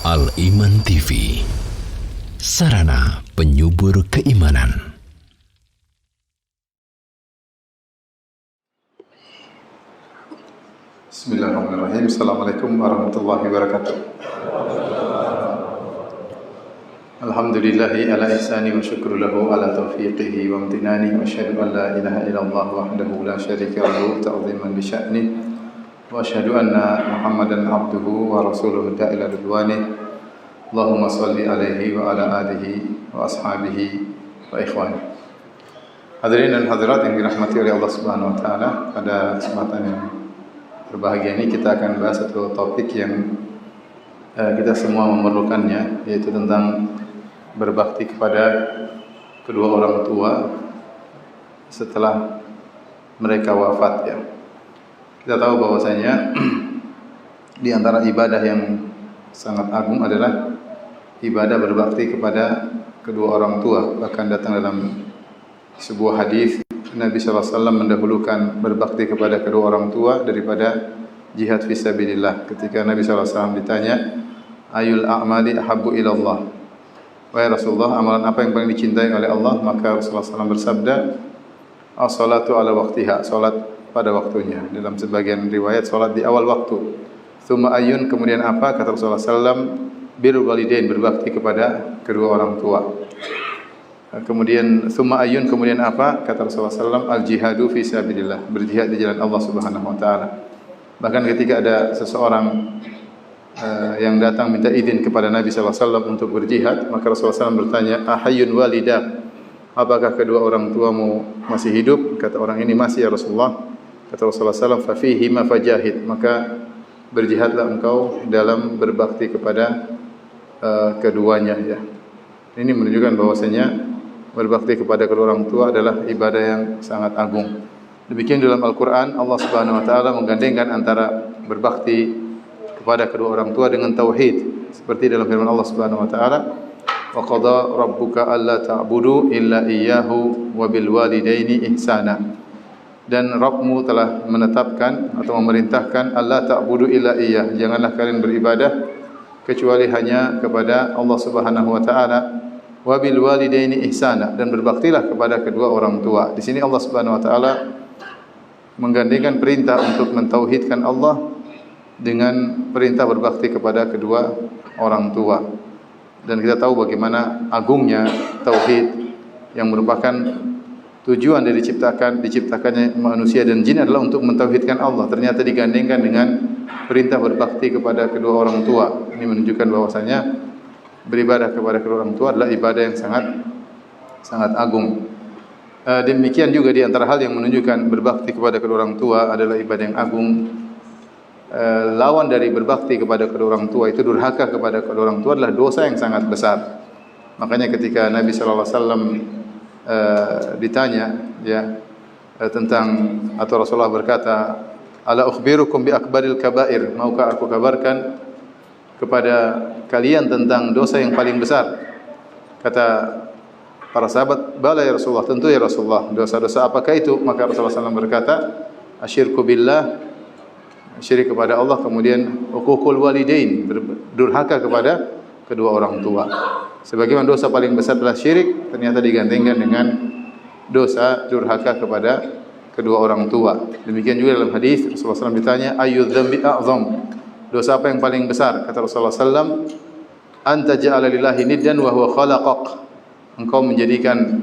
Al-Iman TV, sarana penyubur keimanan. Bismillahirrahmanirrahim. Assalamualaikum warahmatullahi wabarakatuh. Alhamdulillahi ala ihsani wa syukru lahu ala taufiqihi wa amtinani wa asyhadu an la ilaha illallah wahdahu la syarika lahu ta'ziman li sya'ni wa asyhadu anna Muhammadan abduhu wa rasuluhu da'ila ridwani. Allahumma salli alaihi wa ala alihi wa ashabihi wa ikhwani. Hadirin dan hadirat yang dirahmati oleh Allah Subhanahu wa taala, pada kesempatan yang berbahagia ini kita akan bahas satu topik yang kita semua memerlukannya, yaitu tentang berbakti kepada kedua orang tua setelah mereka wafat, ya. Kita tahu bahwasanya di antara ibadah yang sangat agung adalah ibadah berbakti kepada kedua orang tua. Bahkan datang dalam sebuah hadis, Nabi SAW mendahulukan berbakti kepada kedua orang tua daripada jihad fisabilillah. Ketika Nabi SAW ditanya, ayul a'mali ahabbu ilallah, wahai Rasulullah, amalan apa yang paling dicintai oleh Allah? Maka Rasulullah SAW bersabda, as-salatu ala waktiha, salat pada waktunya. Dalam sebagian riwayat, salat di awal waktu. Tsumma ayun, kemudian apa? Kata Rasulullah SAW, birrul walidain, berbakti kepada kedua orang tua. Kemudian tsumma ayun, kemudian apa? Kata Rasulullah SAW, al-jihadu fi sabilillah, berjihad di jalan Allah Subhanahu wa taala. Bahkan ketika ada seseorang yang datang minta izin kepada Nabi SAW untuk berjihad, maka Rasulullah SAW bertanya, ahayyun walidak, apakah kedua orang tuamu masih hidup? Kata orang ini, masih ya Rasulullah. Kata Rasulullah SAW, fa fihima fajahid, maka berjihadlah engkau dalam berbakti kepada keduanya, ya. Ini menunjukkan bahwasanya berbakti kepada kedua orang tua adalah ibadah yang sangat agung. Demikian dalam Al-Quran, Allah Subhanahu wa taala menggandengkan antara berbakti kepada kedua orang tua dengan tauhid, seperti dalam firman Allah Subhanahu wa taala, wa qada rabbuka alla ta'budu illa iyyahu wa bil walidaini ihsana. Dan Rabbmu telah menetapkan atau memerintahkan alla ta'budu illa iyyah, janganlah kalian beribadah kecuali hanya kepada Allah Subhanahu wa taala, wa bil walidaini ihsana, dan berbaktilah kepada kedua orang tua. Di sini Allah Subhanahu wa taala menggandengkan perintah untuk mentauhidkan Allah dengan perintah berbakti kepada kedua orang tua. Dan kita tahu bagaimana agungnya tauhid, yang merupakan tujuan dari diciptakannya manusia dan jin adalah untuk mentauhidkan Allah. Ternyata digandengkan dengan perintah berbakti kepada kedua orang tua. Ini menunjukkan bahwasanya beribadah kepada kedua orang tua adalah ibadah yang sangat agung. Demikian juga di antara hal yang menunjukkan berbakti kepada kedua orang tua adalah ibadah yang agung. Lawan dari berbakti kepada kedua orang tua itu durhaka kepada kedua orang tua adalah dosa yang sangat besar. Makanya ketika Nabi sallallahu alaihi wasallam ditanya, ya, tentang, atau Rasulullah berkata, ala ukhbirukum bi akbaril kabair, maukah aku kabarkan kepada kalian tentang dosa yang paling besar? Kata para sahabat, bala ya Rasulullah, tentu ya Rasulullah. Dosa-dosa apakah itu? Maka Rasulullah SAW berkata, asyirku billah, syirik kepada Allah, kemudian uququl walidain, durhaka kepada kedua orang tua. Sebagaimana dosa paling besar adalah syirik, ternyata digandengkan dengan dosa durhaka kepada kedua orang tua. Demikian juga dalam hadis Rasulullah SAW ditanya, ayu dzambi a'zam, dosa apa yang paling besar? Kata Rasulullah SAW, anta ja'ala lillahi niddan wa huwa khalaqak, engkau menjadikan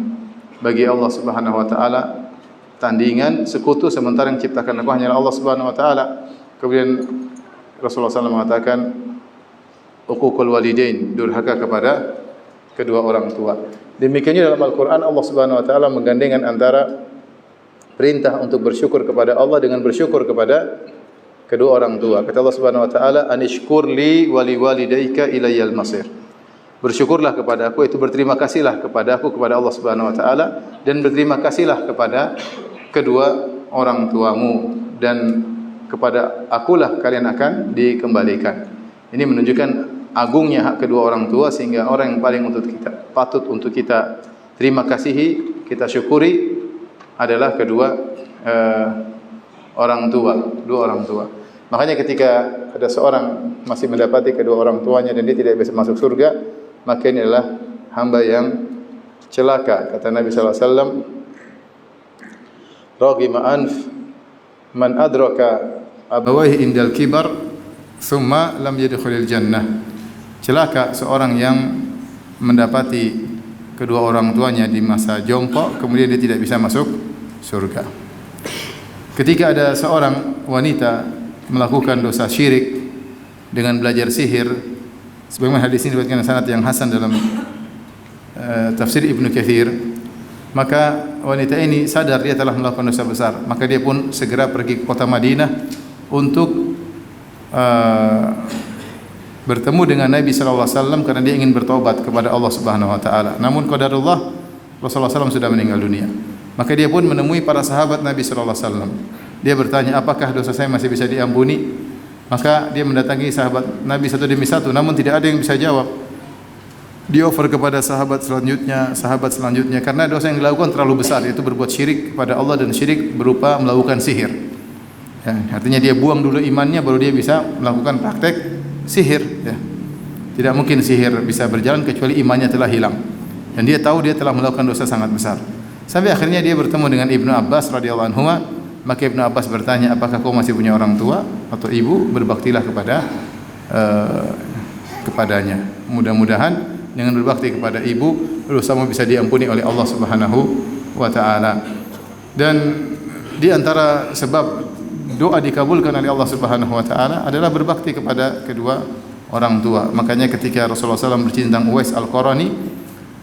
bagi Allah Subhanahu wa taala tandingan, sekutu, sementara yang ciptakan engkau hanyalah Allah Subhanahu wa taala. Kemudian Rasulullah SAW mengatakan uququl walidain, durhaka kepada kedua orang tua. Demikian juga dalam Al-Quran, Allah Subhanahu wa taala menggandengkan antara perintah untuk bersyukur kepada Allah dengan bersyukur kepada kedua orang tua. Kata Allah Subhanahu wa taala, anishkur li wa li walidayka ilayyal masir, bersyukurlah kepada aku, itu berterima kasihlah kepada aku, kepada Allah Subhanahu wa taala, dan berterima kasihlah kepada kedua orang tuamu, dan kepada akulah kalian akan dikembalikan. Ini menunjukkan agungnya hak kedua orang tua, sehingga orang yang paling patut untuk kita terima kasihi, kita syukuri adalah kedua orang tua. Makanya ketika ada seorang masih mendapati kedua orang tuanya dan dia tidak bisa masuk surga, maka ini adalah hamba yang celaka. Kata Nabi sallallahu alaihi wasallam, "Raghima anf man adraka abawaihi indal kibar, thumma lam yadkhulil jannah." Celaka seorang yang mendapati kedua orang tuanya di masa jongkok, kemudian dia tidak bisa masuk surga. Ketika ada seorang wanita melakukan dosa syirik dengan belajar sihir, sebagaimana hadis ini diriwayatkan sanad yang hasan dalam tafsir Ibnu Katsir, maka wanita ini sadar dia telah melakukan dosa besar, maka dia pun segera pergi ke kota Madinah untuk bertemu dengan Nabi sallallahu alaihi wasallam karena dia ingin bertobat kepada Allah Subhanahu wa taala. Namun qadarullah Rasulullah SAW sudah meninggal dunia. Maka dia pun menemui para sahabat Nabi sallallahu alaihi wasallam. Dia bertanya, apakah dosa saya masih bisa diampuni? Maka dia mendatangi sahabat Nabi satu demi satu, namun tidak ada yang bisa jawab. Dia offer kepada sahabat selanjutnya, karena dosa yang dilakukan terlalu besar, yaitu berbuat syirik kepada Allah dan syirik berupa melakukan sihir. Ya, artinya dia buang dulu imannya, baru dia bisa melakukan praktek sihir. Ya. Tidak mungkin sihir bisa berjalan kecuali imannya telah hilang. Dan dia tahu dia telah melakukan dosa sangat besar. Sampai akhirnya dia bertemu dengan Ibnu Abbas radhiyallahu anhu. Maka Ibnu Abbas bertanya, apakah kau masih punya orang tua atau ibu? Berbaktilah kepadanya. Mudah-mudahan dengan berbakti kepada ibu, dosamu bisa diampuni oleh Allah Subhanahu wa taala. Dan di antara sebab doa dikabulkan oleh Allah Subhanahu wa taala adalah berbakti kepada kedua orang tua. Makanya ketika Rasulullah SAW bercerita tentang Uwais Al-Qarani,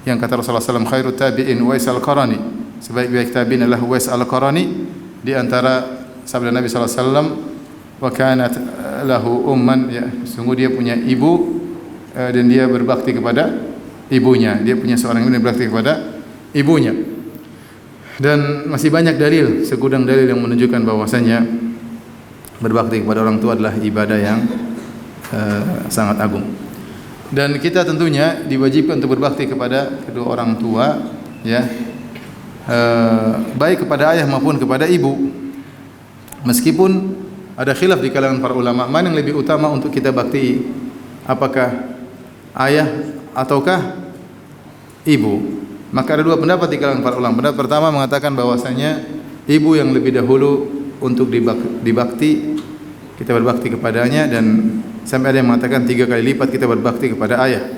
yang kata Rasulullah SAW, khairut tabi'in Uwais Al-Qarani, sebaik-baik tabi'in adalah Uwais Al-Qarani. Di antara sabda Nabi sallallahu alaihi wasallam, wa kanat lahu umman, ya, sungguh dia punya ibu dan dia berbakti kepada ibunya. Dia punya seorang ibu dan berbakti kepada ibunya. Dan masih banyak dalil, segudang dalil yang menunjukkan bahwasanya berbakti kepada orang tua adalah ibadah yang sangat agung. Dan kita tentunya diwajibkan untuk berbakti kepada kedua orang tua, ya. Baik kepada ayah maupun kepada ibu. Meskipun ada khilaf di kalangan para ulama, mana yang lebih utama untuk kita bakti, apakah ayah ataukah ibu? Maka ada dua pendapat di kalangan para ulama. Pendapat pertama mengatakan bahwasanya ibu yang lebih dahulu untuk dibakti, kita berbakti kepadanya, dan sampai ada yang mengatakan 3 kali lipat kita berbakti kepada ayah.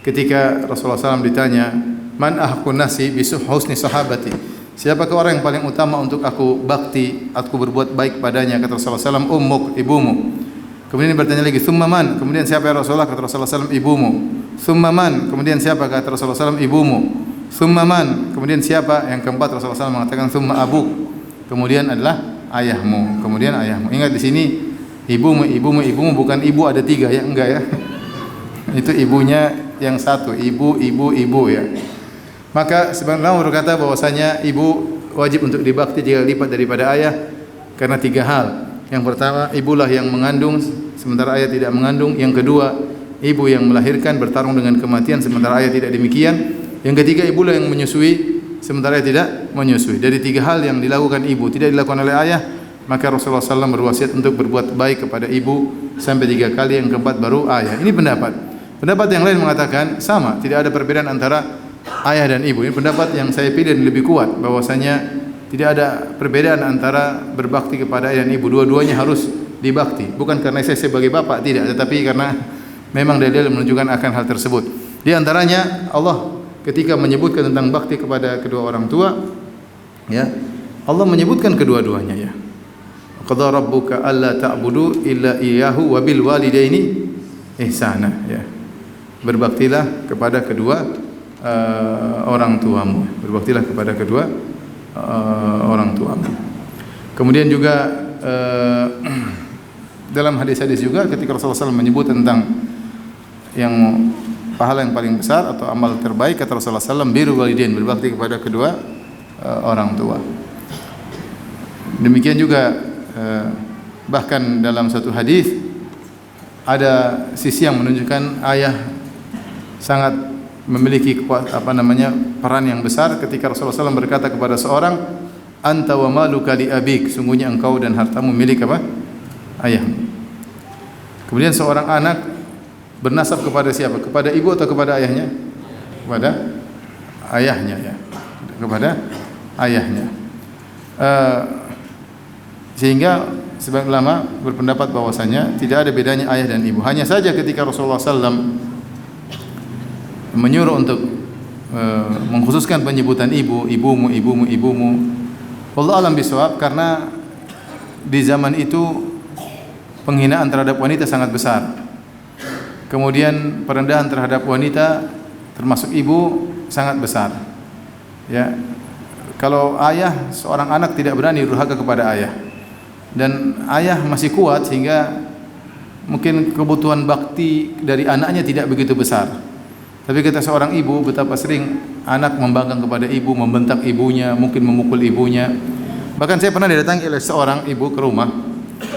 Ketika Rasulullah SAW ditanya, man ahqun nasi bisuhusni sahabati, siapakah orang yang paling utama untuk aku bakti, aku berbuat baik padanya? Kata Rasulullah SAW, ummuk, ibumu. Kemudian bertanya lagi, thumma man, kemudian siapa ya Rasulullah? Kata Rasulullah SAW, ibumu. Thumma man, kemudian siapa? Kata Rasulullah SAW, ibumu. Thumma man, kemudian siapa? Yang keempat Rasulullah SAW mengatakan, thumma abuk, kemudian adalah ayahmu. Kemudian ayahmu. Ingat di sini ibumu, bukan ibu ada 3 ya, enggak ya. Itu ibunya yang satu, ibu ya. Maka sebenarnya berkata bahwasanya ibu wajib untuk dibakti 3 kali lipat daripada ayah karena 3 hal. Yang pertama, ibulah yang mengandung sementara ayah tidak mengandung. Yang kedua, ibu yang melahirkan bertarung dengan kematian sementara ayah tidak demikian. Yang ketiga, ibulah yang menyusui sementara ayah tidak menyusui. Dari 3 hal yang dilakukan ibu tidak dilakukan oleh ayah, maka Rasulullah SAW berwasiat untuk berbuat baik kepada ibu sampai 3 kali. Yang keempat baru ayah. Ini pendapat. Pendapat yang lain mengatakan sama, tidak ada perbedaan antara ayah dan ibu. Ini pendapat yang saya pilih dan lebih kuat, bahwasanya tidak ada perbedaan antara berbakti kepada ayah dan ibu. Dua-duanya harus dibakti. Bukan karena saya sebagai bapak, tidak, tetapi karena memang dalil menunjukkan akan hal tersebut. Di antaranya Allah ketika menyebutkan tentang bakti kepada kedua orang tua, ya, Allah menyebutkan kedua-duanya, ya. Qadha rabbuka alla ta'budu illa iyyahu wa bil walidaini ihsana, ya. Berbaktilah kepada kedua orang tuamu. Berbaktilah kepada kedua orang tuamu. Kemudian juga dalam hadis-hadis juga ketika Rasulullah SAW menyebut tentang yang pahala yang paling besar atau amal terbaik, kata Rasulullah SAW, birrul walidain, berbakti kepada kedua orang tua. Demikian juga bahkan dalam satu hadis ada sisi yang menunjukkan ayah sangat memiliki peran yang besar ketika Rasulullah SAW berkata kepada seorang, anta wa maluka li abik, sungguhnya engkau dan hartamu milik apa? ayahmu. Kemudian seorang anak bernasab kepada siapa? Kepada ibu atau kepada ayahnya? Kepada ayahnya ya. Kepada ayahnya. Sehingga sebagian ulama berpendapat bahwasanya tidak ada bedanya ayah dan ibu. Hanya saja ketika Rasulullah SAW menyuruh untuk mengkhususkan penyebutan ibu, ibumu, ibumu, ibumu. Wallahu a'lam bishawab, karena di zaman itu penghinaan terhadap wanita sangat besar. Kemudian perendahan terhadap wanita termasuk ibu sangat besar. Ya. Kalau ayah, seorang anak tidak berani durhaka kepada ayah. Dan ayah masih kuat sehingga mungkin kebutuhan bakti dari anaknya tidak begitu besar. Tapi kata seorang ibu, betapa sering anak membangkang kepada ibu, membentak ibunya, mungkin memukul ibunya. Bahkan saya pernah didatangi oleh seorang ibu ke rumah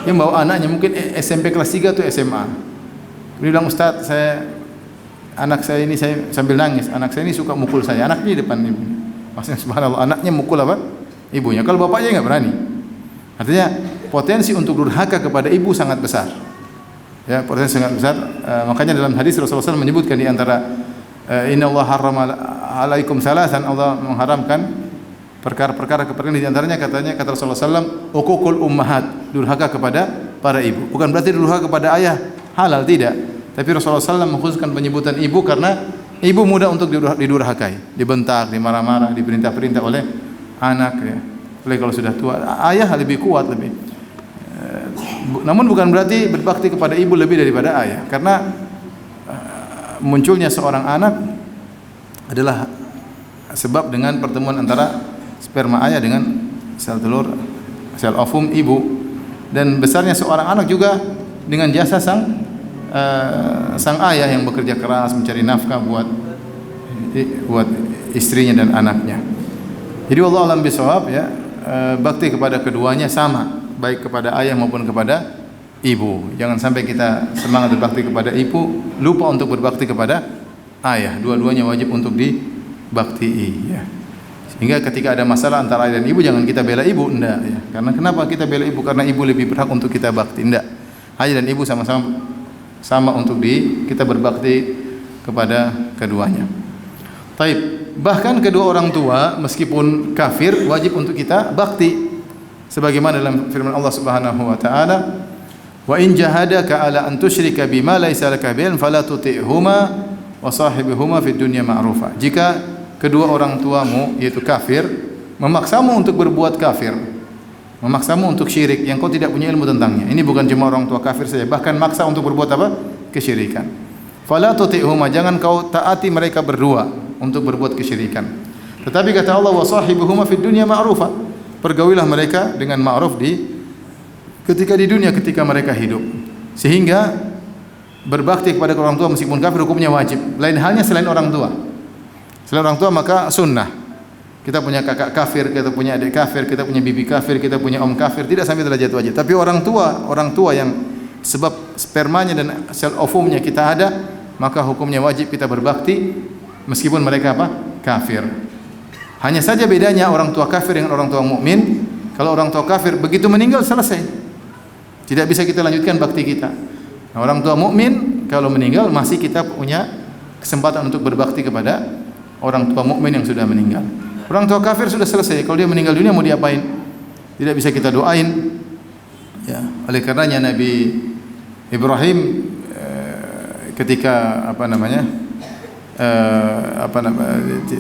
yang bawa anaknya, mungkin SMP kelas 3 atau SMA. Dia bilang, Ustaz, anak saya ini, saya sambil nangis, anak saya ini suka mukul saya. Anaknya di depan ibu. Maksudnya subhanallah, anaknya mukul apa? Ibunya. Kalau bapaknya enggak berani. Artinya potensi untuk durhaka kepada ibu sangat besar. Ya, potensi sangat besar. Makanya dalam hadis Rasulullah SAW menyebutkan di antara Inna Allah harrama alaikum salasan, Allah mengharamkan perkara-perkara keperluan, di antaranya kata Rasulullah SAW, uququl ummahat, durhaka kepada para ibu. Bukan berarti durhaka kepada ayah halal, tidak. Tapi Rasulullah SAW mengkhususkan penyebutan ibu karena ibu mudah untuk didurhakai, dibentak, dimarah-marah, diperintah-perintah oleh anak ya. Oleh kalau sudah tua, ayah lebih kuat lebih. Namun bukan berarti berbakti kepada ibu lebih daripada ayah, karena munculnya seorang anak adalah sebab dengan pertemuan antara sperma ayah dengan sel telur, sel ovum ibu, dan besarnya seorang anak juga dengan jasa sang ayah yang bekerja keras mencari nafkah buat istrinya dan anaknya. Jadi wallahu a'lam bishawab ya, bakti kepada keduanya sama, baik kepada ayah maupun kepada ibu. Jangan sampai kita semangat berbakti kepada ibu, lupa untuk berbakti kepada ayah. Dua-duanya wajib untuk dibaktii ya. Sehingga ketika ada masalah antara ayah dan ibu, jangan kita bela ibu, enggak ya. Karena kenapa kita bela ibu? Karena ibu lebih berhak untuk kita bakti, enggak. Ayah dan ibu sama untuk kita berbakti kepada keduanya. Taib. Bahkan kedua orang tua meskipun kafir wajib untuk kita bakti. Sebagaimana dalam firman Allah Subhanahu wa taala, wa in jahadaka ala an tusyrika bima laysa laka bihi fala tuti'huma wa sahibuhuma fid dunya ma'rufa. Jika kedua orang tuamu yaitu kafir memaksamu untuk berbuat kafir, memaksamu untuk syirik yang kau tidak punya ilmu tentangnya. Ini bukan cuma orang tua kafir saja, bahkan maksa untuk berbuat apa? Kesyirikan. Fala tuti'huma, jangan kau taati mereka berdua untuk berbuat kesyirikan. Tetapi kata Allah, wa sahibuhuma fid dunya ma'rufa, pergaulilah mereka dengan ma'ruf ketika di dunia, ketika mereka hidup. Sehingga berbakti kepada orang tua meskipun kafir hukumnya wajib. Lain halnya selain orang tua. Selain orang tua maka sunnah. Kita punya kakak kafir, kita punya adik kafir, kita punya bibi kafir, kita punya om kafir, tidak sampai derajat wajib. Tapi orang tua yang sebab spermanya dan sel ovumnya kita ada, maka hukumnya wajib kita berbakti meskipun mereka apa? Kafir. Hanya saja bedanya orang tua kafir dengan orang tua mukmin. Kalau orang tua kafir begitu meninggal selesai. Tidak bisa kita lanjutkan bakti kita. Nah, orang tua mukmin kalau meninggal masih kita punya kesempatan untuk berbakti kepada orang tua mukmin yang sudah meninggal. Orang tua kafir sudah selesai. Kalau dia meninggal dunia mau diapain? Tidak bisa kita doain. Ya, oleh karenanya Nabi Ibrahim ketika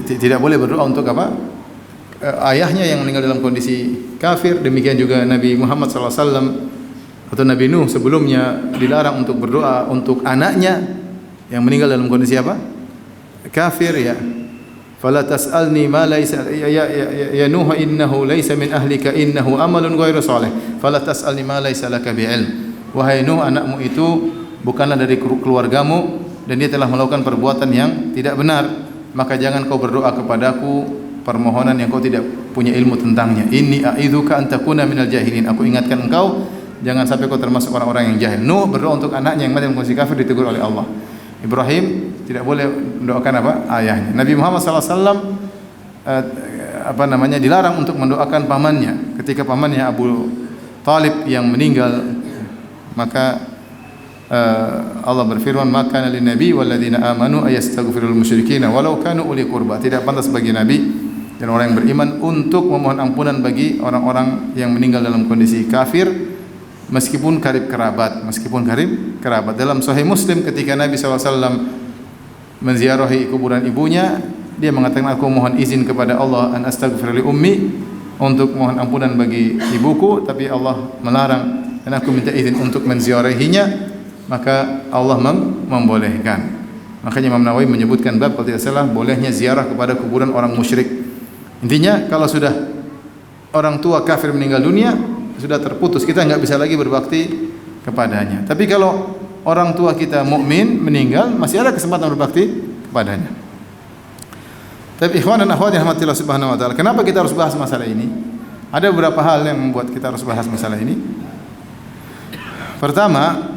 tidak boleh berdoa untuk ayahnya yang meninggal dalam kondisi kafir. Demikian juga Nabi Muhammad SAW atau Nabi Nuh sebelumnya dilarang untuk berdoa untuk anaknya yang meninggal dalam kondisi kafir ya. Fala tas'alni ma laysa ya Nuh innahu laysa min ahlika innahu amalun ghairu salih. Fala tas'alni ma laysa laka bi'ilm. Wahai Nuh, anakmu itu bukanlah dari keluargamu dan dia telah melakukan perbuatan yang tidak benar, maka jangan kau berdoa kepadaku permohonan yang kau tidak punya ilmu tentangnya. Inni a'idzuka an takuna minal jahilin. Aku ingatkan engkau jangan sampai kau termasuk orang-orang yang jahil. Nuh berdoa untuk anaknya yang mati dalam kondisi kafir, ditegur oleh Allah. Ibrahim tidak boleh mendoakan ayahnya. Nabi Muhammad SAW dilarang untuk mendoakan pamannya ketika pamannya Abu Talib yang meninggal Maka Allah berfirman, maka lin nabi wal ladzina amanu ayastaghfirul musyrikin walau kanu uli qurba. Tidak pantas bagi nabi dan orang yang beriman untuk memohon ampunan bagi orang-orang yang meninggal dalam kondisi kafir meskipun karib kerabat. Dalam Sahih Muslim ketika Nabi SAW menziarahi kuburan ibunya, dia mengatakan, aku mohon izin kepada Allah an astaghfir li ummi, untuk mohon ampunan bagi ibuku, tapi Allah melarang dan aku minta izin untuk menziarahinya, maka Allah membolehkan. Makanya Imam Nawawi menyebutkan bab kalau tidak salah bolehnya ziarah kepada kuburan orang musyrik. Intinya kalau sudah orang tua kafir meninggal dunia, sudah terputus, kita enggak bisa lagi berbakti kepadanya. Tapi kalau orang tua kita mukmin meninggal, masih ada kesempatan berbakti kepadanya. Tapi ikhwan dan akhwat yang rahmatillah subhanahu wa ta'ala, kenapa kita harus bahas masalah ini? Ada beberapa hal yang membuat kita harus bahas masalah ini. Pertama,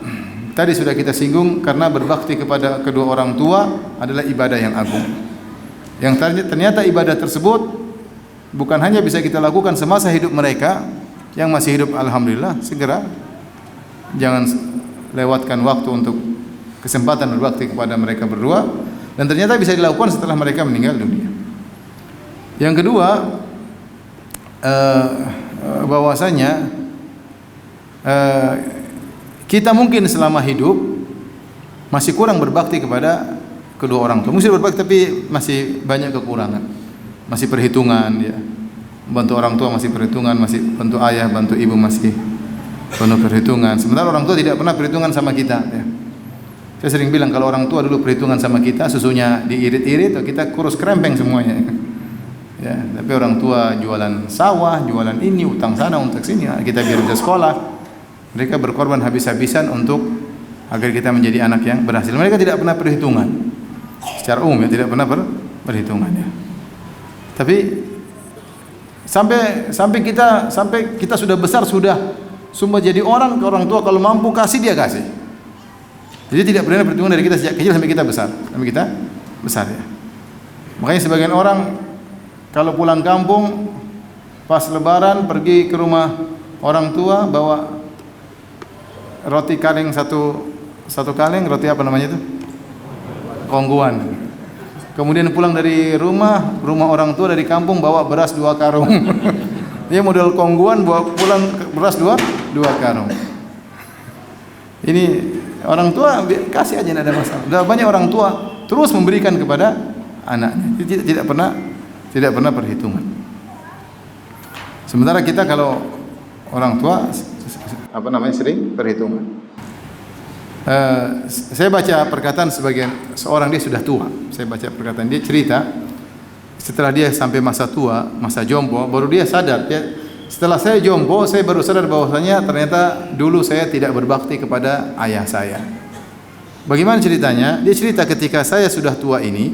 tadi sudah kita singgung, karena berbakti kepada kedua orang tua adalah ibadah yang agung. Yang ternyata ibadah tersebut bukan hanya bisa kita lakukan semasa hidup mereka, yang masih hidup alhamdulillah, segera jangan lewatkan waktu untuk kesempatan berbakti kepada mereka berdua, dan ternyata bisa dilakukan setelah mereka meninggal dunia. Yang kedua, bahwasanya kita mungkin selama hidup masih kurang berbakti kepada kedua orang tua. Mesti berbakti tapi masih banyak kekurangan. Masih perhitungan ya. Bantu orang tua masih perhitungan, masih bantu ayah, bantu ibu masih penuh perhitungan. Sementara orang tua tidak pernah perhitungan sama kita ya. Saya sering bilang kalau orang tua dulu perhitungan sama kita, susunya diirit-irit, kita kurus krempeng semuanya. Ya, tapi orang tua jualan sawah, jualan ini, utang sana, utang sini, kita biar bisa sekolah. Mereka berkorban habis-habisan untuk agar kita menjadi anak yang berhasil. Mereka tidak pernah perhitungan. Secara umum ya, tidak pernah perhitungan ya. Tapi sampai kita sudah besar, sudah semua jadi orang tua kalau mampu kasih dia kasih. Jadi tidak pernah perhitungan dari kita sejak kecil sampai kita besar ya. Makanya sebagian orang kalau pulang kampung pas lebaran pergi ke rumah orang tua bawa roti kaleng satu kaleng, roti apa namanya itu? Kongguan. Kemudian pulang dari rumah orang tua dari kampung bawa beras 2 karung. Dia model kongguan bawa pulang beras 2 karung. Ini orang tua kasih aja, tidak ada masalah. Sudah banyak orang tua terus memberikan kepada anaknya. Tidak pernah perhitungan. Sementara kita kalau orang tua sering perhitungan. Saya baca perkataan seorang, dia sudah tua. Saya baca perkataan dia, cerita setelah dia sampai masa tua, masa jompo, baru dia sadar. Setelah saya jompo, saya baru sadar bahwasanya ternyata dulu saya tidak berbakti kepada ayah saya. Bagaimana ceritanya? Dia cerita ketika saya sudah tua ini,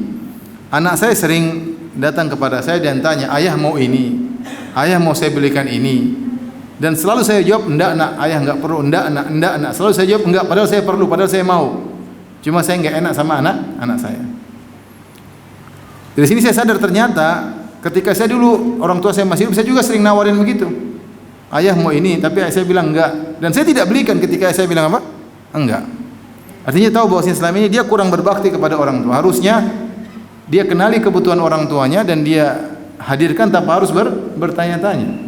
anak saya sering datang kepada saya dan tanya, ayah mau ini, ayah mau saya belikan ini. Dan selalu saya jawab, enggak nak, ayah enggak perlu, enggak nak. Selalu saya jawab enggak, padahal saya perlu, padahal saya mau. Cuma saya enggak enak sama anak saya. Dari sini saya sadar ternyata ketika saya dulu orang tua saya masih hidup, saya juga sering nawarin begitu. Ayah mau ini, tapi saya bilang enggak. Dan saya tidak belikan ketika saya bilang apa? Enggak. Artinya tahu bahwa selama ini dia kurang berbakti kepada orang tua. Harusnya dia kenali kebutuhan orang tuanya dan dia hadirkan tanpa harus bertanya-tanya.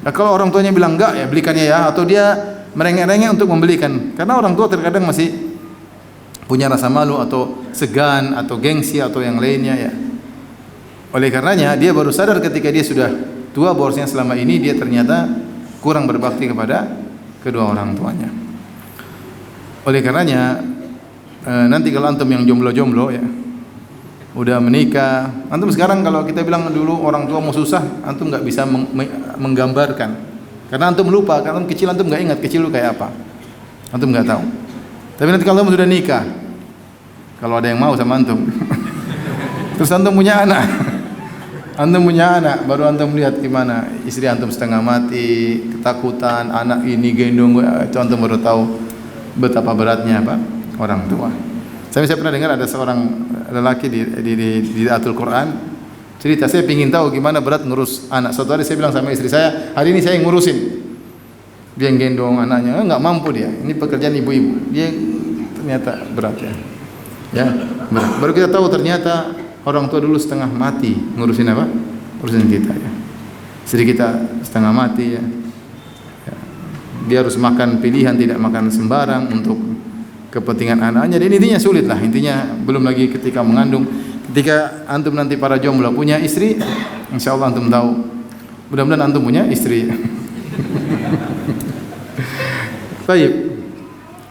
Nah, kalau orang tuanya bilang enggak, ya belikannya ya, atau dia merengek-rengek untuk membelikan. Karena orang tua terkadang masih punya rasa malu atau segan atau gengsi atau yang lainnya ya. Oleh karenanya dia baru sadar ketika dia sudah tua bahwasanya selama ini dia ternyata kurang berbakti kepada kedua orang tuanya. Oleh karenanya nanti kalau antum yang jomblo-jomblo ya, udah menikah, antum sekarang kalau kita bilang dulu orang tua mau susah, antum nggak bisa menggambarkan, karena antum lupa, karena antum kecil antum nggak ingat kecil lu kayak apa, antum nggak tahu. Tapi nanti kalau antum sudah nikah, kalau ada yang mau sama antum, terus antum punya anak, baru antum lihat gimana istri antum setengah mati, ketakutan, anak ini gendong, itu antum baru tahu betapa beratnya apa orang tua. Saya pernah dengar ada seorang lelaki di Atul Quran cerita, saya ingin tahu gimana berat ngurus anak. Suatu hari saya bilang sama istri saya, hari ini saya ngurusin. Dia yang gendong anaknya, enggak mampu dia. Ini pekerjaan ibu-ibu. Dia ternyata berat ya. Ya, berat. Baru kita tahu ternyata orang tua dulu setengah mati ngurusin apa? Ngurusin kita ya. Istri kita setengah mati ya. Ya. Dia harus makan pilihan, tidak makan sembarang untuk kepentingan anaknya. Dan intinya sulit lah. Intinya belum lagi ketika mengandung. Ketika antum nanti para jomblo punya istri, insyaallah antum tahu. Mudah-mudahan antum punya istri. Baik.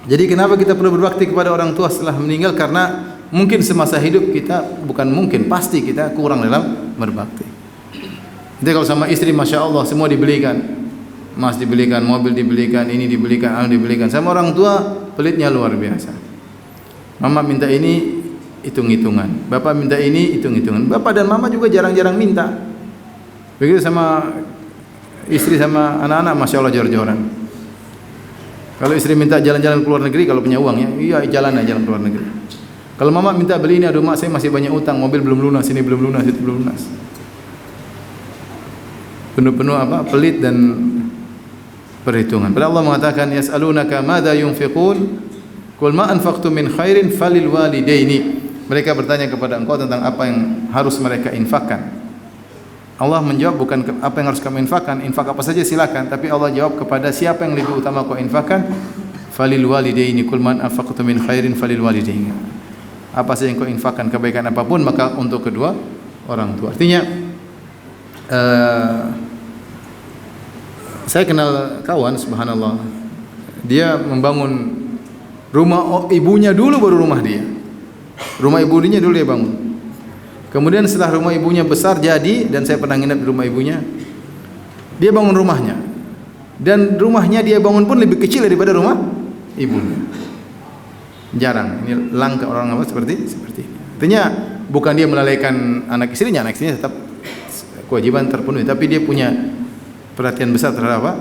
Jadi kenapa kita perlu berbakti kepada orang tua setelah meninggal? Karena mungkin semasa hidup kita, bukan mungkin, pasti kita kurang dalam berbakti. Jadi kalau sama istri, masya Allah, semua dibelikan, emas dibelikan, mobil dibelikan, ini dibelikan, anu dibelikan. Sama orang tua pelitnya luar biasa. Mama minta ini, hitung-hitungan. Bapak minta ini, hitung-hitungan. Bapak dan mama juga jarang-jarang minta. Begitu sama istri sama anak-anak, masya Allah jor-joran. Kalau istri minta jalan-jalan ke luar negeri, kalau punya uang ya, iya jalan aja jalan ke luar negeri. Kalau mama minta beli ini, aduh mak saya masih banyak utang, mobil belum lunas, ini belum lunas, itu belum lunas. Penuh-penuh apa? Pelit dan perhitungan. Padahal Allah mengatakan yas'alunaka madza yunfiqun qul ma anfaqtum min khairin falil walidaini. Mereka bertanya kepada engkau tentang apa yang harus mereka infakkan. Allah menjawab bukan apa yang harus kamu infakkan, infak apa saja silakan, tapi Allah jawab kepada siapa yang lebih utama kau infakkan, falil walidaini qul man anfaqtum min khairin falil walidaini. Apa saja yang kau infakkan, kebaikan apapun, maka untuk kedua orang tua. Artinya saya kenal kawan, subhanallah, dia membangun rumah ibunya dulu baru rumah dia. Rumah ibunya dulu dia bangun. Kemudian setelah rumah ibunya besar jadi, dan saya pernah nginep di rumah ibunya, dia bangun rumahnya. Dan rumahnya dia bangun pun lebih kecil daripada rumah ibunya. Jarang, ini langka orang apa seperti ini. Artinya bukan dia melalaikan anak istrinya tetap kewajiban terpenuhi, tapi dia punya perhatian besar terhadap apa?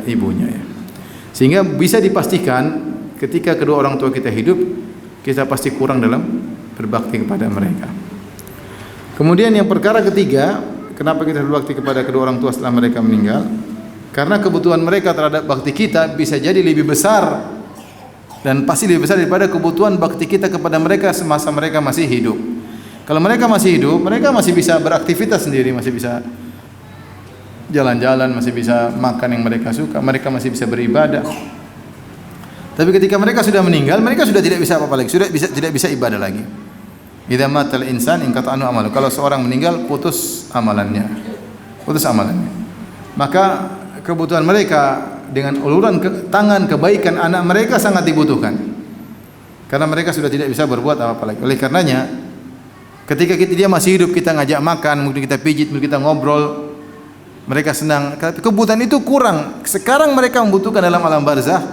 Ibunya ya. Sehingga bisa dipastikan ketika kedua orang tua kita hidup, kita pasti kurang dalam berbakti kepada mereka. Kemudian yang perkara ketiga, kenapa kita berbakti kepada kedua orang tua setelah mereka meninggal? Karena kebutuhan mereka terhadap bakti kita bisa jadi lebih besar, dan pasti lebih besar daripada kebutuhan bakti kita kepada mereka semasa mereka masih hidup. Kalau mereka masih hidup, mereka masih bisa beraktivitas sendiri, masih bisa jalan-jalan, masih bisa makan yang mereka suka, mereka masih bisa beribadah. Tapi ketika mereka sudah meninggal, mereka sudah tidak bisa apa-apa lagi, tidak bisa ibadah lagi. Idza matal insan inqata anhu amalu. Kalau seorang meninggal, putus amalannya. Maka kebutuhan mereka dengan uluran tangan kebaikan anak mereka sangat dibutuhkan. Karena mereka sudah tidak bisa berbuat apa-apa lagi. Oleh karenanya, ketika dia masih hidup, kita ngajak makan, mungkin kita pijit, mungkin kita ngobrol, mereka senang. Kebutuhan itu kurang. Sekarang mereka membutuhkan dalam alam barzah,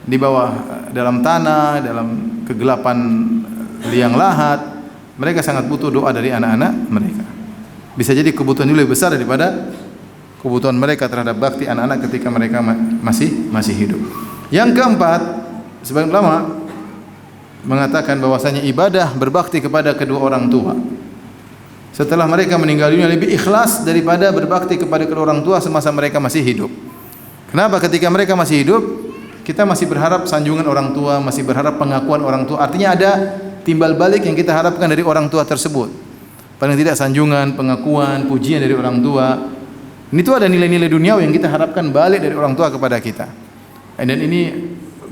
di bawah dalam tanah, dalam kegelapan liang lahat. Mereka sangat butuh doa dari anak-anak mereka. Bisa jadi kebutuhan itu lebih besar daripada kebutuhan mereka terhadap bakti anak-anak ketika mereka masih hidup. Yang keempat, sebagian ulama mengatakan bahwasanya ibadah berbakti kepada kedua orang tua setelah mereka meninggal dunia lebih ikhlas daripada berbakti kepada kedua orang tua semasa mereka masih hidup. Kenapa? Ketika mereka masih hidup, kita masih berharap sanjungan orang tua, masih berharap pengakuan orang tua. Artinya ada timbal balik yang kita harapkan dari orang tua tersebut. Paling tidak sanjungan, pengakuan, pujian dari orang tua. Ini tuh ada nilai-nilai duniawi yang kita harapkan balik dari orang tua kepada kita. Dan ini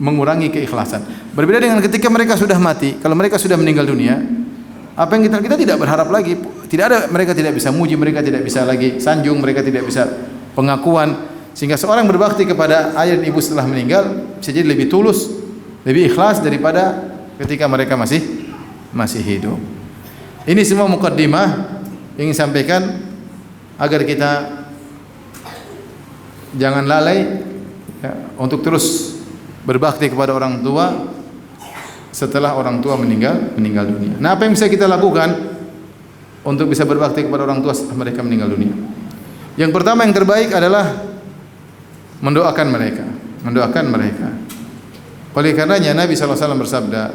mengurangi keikhlasan. Berbeda dengan ketika mereka sudah mati. Kalau mereka sudah meninggal dunia, apa yang kita tidak berharap lagi. Mereka tidak bisa muji, mereka tidak bisa lagi sanjung, mereka tidak bisa pengakuan. Sehingga seorang berbakti kepada ayah dan ibu setelah meninggal bisa jadi lebih tulus, lebih ikhlas daripada ketika mereka masih hidup. Ini semua mukaddimah ingin sampaikan agar kita jangan lalai ya, untuk terus berbakti kepada orang tua setelah orang tua meninggal dunia. Nah, apa yang bisa kita lakukan untuk bisa berbakti kepada orang tua setelah mereka meninggal dunia? Yang pertama, yang terbaik adalah mendoakan mereka. Oleh karenanya Nabi SAW bersabda,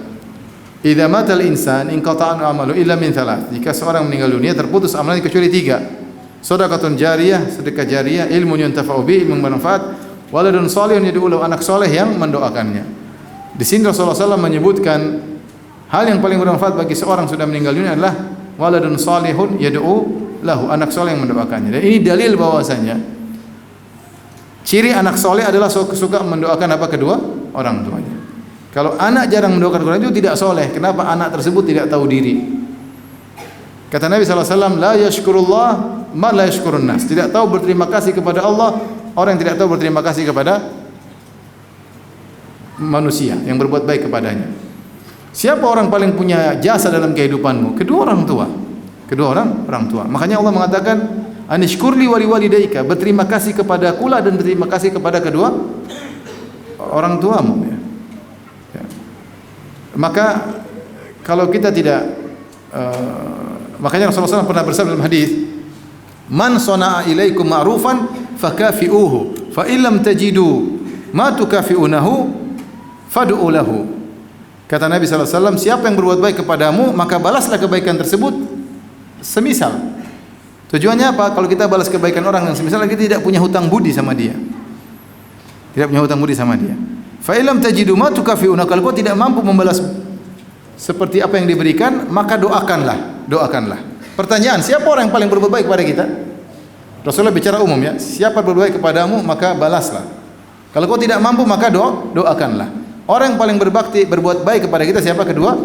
"Idza matal insan inqata'a amalu illa min thalath." Jika seorang meninggal dunia, terputus amalannya kecuali 3. Shadaqatun jariyah, sedekah jariyah, ilmun yuntafa'u bihi, ilmu bermanfaat, waladun salihun yad'u lahu, anak soleh yang mendoakannya. Di sini Rasulullah SAW menyebutkan hal yang paling bermanfaat bagi seorang sudah meninggal dunia adalah waladun salihun yad'u lahu, anak soleh yang mendoakannya. Dan ini dalil bahwasanya ciri anak soleh adalah suka mendoakan apa? Kedua orang tuanya. Kalau anak jarang mendoakan orang tua itu tidak soleh. Kenapa? Anak tersebut tidak tahu diri. Kata Nabi SAW, la yashkurullah ma la yashkurun nas. Tidak tahu berterima kasih kepada Allah orang yang tidak tahu berterima kasih kepada manusia yang berbuat baik kepadanya. Siapa orang paling punya jasa dalam kehidupanmu? Kedua orang tua. Kedua orang tua. Makanya Allah mengatakan, anishkurli wali walidayka, berterima kasih kepada kula dan berterima kasih kepada kedua orang tuamu. Ya. Maka kalau kita tidak makanya Rasulullah SAW pernah bersabda dalam hadis, man sana'a ilaikum ma'rufan fakafi'uhu fa illam tajidu ma tukafi'unahu fad'u lahu. Kata Nabi SAW, siapa yang berbuat baik kepadamu maka balaslah kebaikan tersebut semisal. Tujuannya apa? Kalau kita balas kebaikan orang yang semisal, kita tidak punya hutang budi sama dia. Tidak punya hutang budi sama dia. Fa illam tajidu ma tukafi'una, kalau kau tidak mampu membalas seperti apa yang diberikan, maka doakanlah. Pertanyaan, siapa orang yang paling berbuat baik kepada kita? Rasulullah bicara umum ya. Siapa berbuat baik kepadamu maka balaslah. Kalau kau tidak mampu maka doakanlah. Orang yang paling berbakti berbuat baik kepada kita siapa? Kedua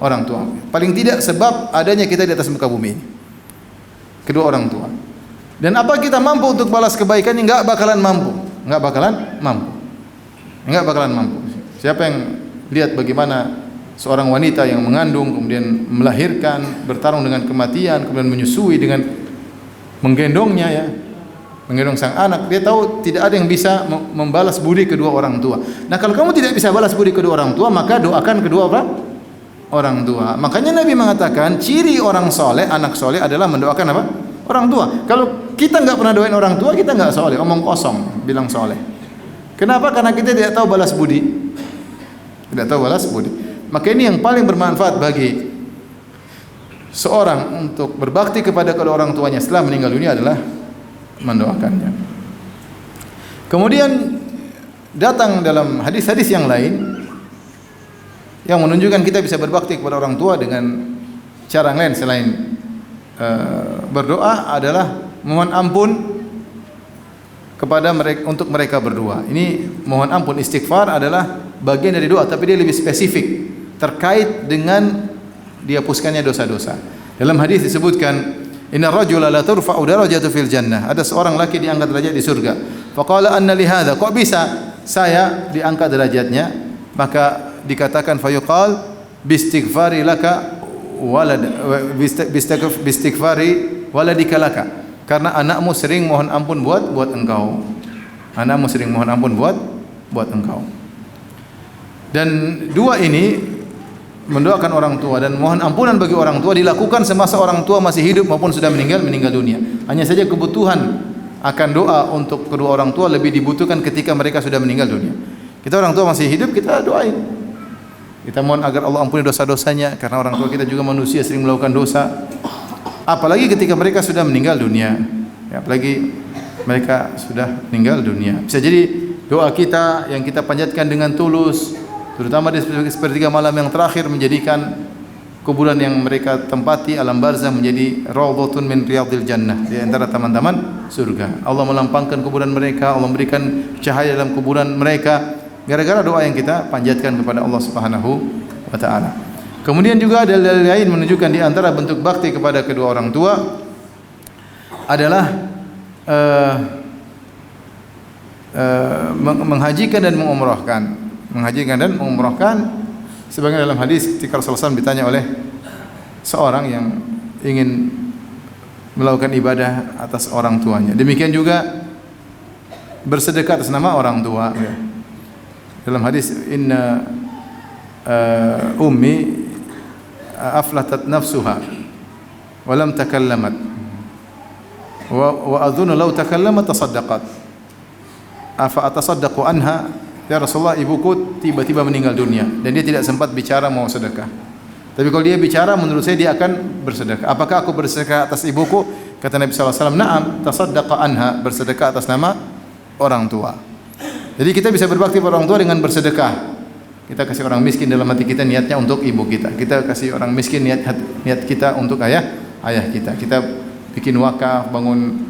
orang tua. Paling tidak sebab adanya kita di atas muka bumi ini. Kedua orang tua. Dan apa kita mampu untuk balas kebaikannya? Enggak bakalan mampu. Siapa yang lihat bagaimana seorang wanita yang mengandung kemudian melahirkan, bertarung dengan kematian, kemudian menyusui dengan menggendongnya ya, menggendong sang anak, dia tahu tidak ada yang bisa membalas budi kedua orang tua. Nah, kalau kamu tidak bisa balas budi kedua orang tua, maka doakan kedua orang tua. Makanya Nabi mengatakan ciri orang soleh, anak soleh adalah mendoakan apa? Orang tua. Kalau kita nggak pernah doain orang tua, kita nggak soleh, omong kosong bilang soleh. Kenapa? Karena kita tidak tahu balas budi. Maka ini yang paling bermanfaat bagi seorang untuk berbakti kepada kedua orang tuanya setelah meninggal dunia adalah mendoakannya. Kemudian datang dalam hadis-hadis yang lain yang menunjukkan kita bisa berbakti kepada orang tua dengan cara yang lain selain berdoa adalah mohon ampun kepada mereka, untuk mereka berdua. Ini mohon ampun, istighfar adalah bagian dari doa, tapi dia lebih spesifik terkait dengan dihapuskannya dosa-dosa. Dalam hadis disebutkan, inna rajula la turfa'u darajatu fil jannah. Ada seorang laki diangkat derajat di surga. Faqala anna li hadza, kok bisa saya diangkat derajatnya? Maka dikatakan fayuqal bistighfari laka walad bistighfari waladika laka. Karena anakmu sering mohon ampun buat engkau. Anakmu sering mohon ampun buat engkau. Dan dua ini, mendoakan orang tua dan mohon ampunan bagi orang tua, dilakukan semasa orang tua masih hidup maupun sudah meninggal dunia. Hanya saja kebutuhan akan doa untuk kedua orang tua lebih dibutuhkan ketika mereka sudah meninggal dunia. Kita orang tua masih hidup, kita doain. Kita mohon agar Allah ampuni dosa-dosanya, karena orang tua kita juga manusia, sering melakukan dosa. Apalagi ketika mereka sudah meninggal dunia, ya, apalagi mereka sudah meninggal dunia. Bisa jadi doa kita yang kita panjatkan dengan tulus, terutama di sepertiga malam yang terakhir, menjadikan kuburan yang mereka tempati alam barzah menjadi raudhatun min riyadil jannah, di antara taman-taman surga. Allah melampangkan kuburan mereka, Allah memberikan cahaya dalam kuburan mereka gara-gara doa yang kita panjatkan kepada Allah Subhanahu wa taala. Kemudian juga ada dalil lain menunjukkan di antara bentuk bakti kepada kedua orang tua adalah menghajikan dan mengumrahkan. Sebagaimana dalam hadis ketika Rasulullah SAW ditanya oleh seorang yang ingin melakukan ibadah atas orang tuanya. Demikian juga bersedekah atas nama orang tua. Dalam hadis, inna ummi aflatat nafsuha wa lam takallamat wa adhunnu law takallamat tasaddaqat afa atasaddaqu anha. Ya Rasulullah, ibuku tiba-tiba meninggal dunia dan dia tidak sempat bicara mau sedekah. Tapi kalau dia bicara, menurut saya dia akan bersedekah. Apakah aku bersedekah atas ibuku? Kata Nabi SAW, na'am, tasaddaqa anha, bersedekah atas nama orang tua. Jadi kita bisa berbakti kepada orang tua dengan bersedekah. Kita kasih orang miskin, dalam hati kita niatnya untuk ibu kita. Kita kasih orang miskin, niat kita untuk ayah kita. Kita bikin wakaf, bangun